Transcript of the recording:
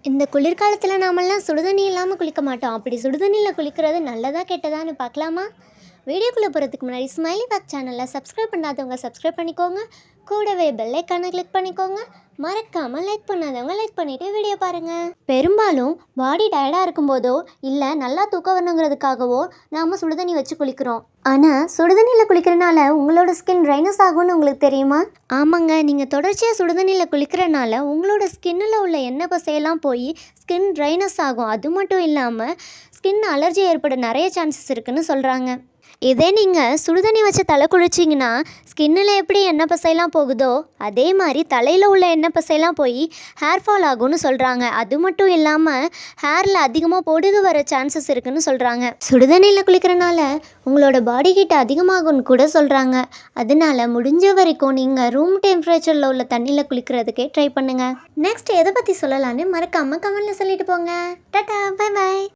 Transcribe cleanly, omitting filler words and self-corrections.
இந்த குளிர்காலத்தில் நாமெல்லாம் சுடுதண்ணி இல்லாமல் குளிக்க மாட்டோம். அப்படி சுடுதண்ணியில் குளிக்கிறது நல்லதா கெட்டதான்னு பார்க்கலாமா? வீடியோக்குள்ளே போகிறதுக்கு முன்னாடி ஸ்மைலி பேக் சேனலில் சப்ஸ்கிரைப் பண்ணாதவங்க சப்ஸ்கிரைப் பண்ணிக்கோங்க. கூடவே பெல் ஐக்கானை கிளிக் பண்ணிக்கோங்க. மறக்காமல் லைக் பண்ணாதவங்க லைக் பண்ணிவிட்டு வீடியோ பாருங்கள். பெரும்பாலும் பாடி டயர்டாக இருக்கும்போதோ இல்லை நல்லா தூக்கம் வரணுங்கிறதுக்காகவோ நாம் சுடுதண்ணி வச்சு குளிக்கிறோம். ஆனால் சுடுதண்ணியில் குளிக்கிறனால உங்களோட ஸ்கின் ட்ரைனஸ் ஆகும்னு உங்களுக்கு தெரியுமா? ஆமாங்க, நீங்கள் தொடர்ச்சியாக சுடுதண்ணியில் குளிக்கிறனால உங்களோட ஸ்கின்னில் உள்ள எண்ணெய் பசையெல்லாம் போய் ஸ்கின் ட்ரைனஸ் ஆகும். அது மட்டும் இல்லாமல் ஸ்கின் அலர்ஜி ஏற்பட நிறைய சான்சஸ் இருக்குதுன்னு சொல்கிறாங்க. இதே நீங்கள் சுடுதண்ணி வச்சு தலை குளிச்சிங்கன்னா ஸ்கின்னில் எப்படி எண்ணெய் பசையெல்லாம் போகுதோ அதே மாதிரி தலையில் உள்ள எண்ணெய் பசையெல்லாம் போய் ஹேர் ஃபால் ஆகும்னு சொல்கிறாங்க. அது மட்டும் இல்லாமல் ஹேரில் அதிகமாக பொடுகு வர சான்சஸ் இருக்குதுன்னு சொல்கிறாங்க. சுடுதண்ணியில் குளிக்கிறனால உங்களோட பாடி ஹீட் அதிகமாகும்னு கூட சொல்கிறாங்க. அதனால முடிஞ்ச வரைக்கும் நீங்கள் ரூம் டெம்பரேச்சரில் உள்ள தண்ணியில் குளிக்கிறதுக்கே ட்ரை பண்ணுங்கள். நெக்ஸ்ட் எதை பற்றி சொல்லலான்னு மறக்காமல் கமெண்ட்டில் சொல்லிட்டு போங்க. Tata, bye bye.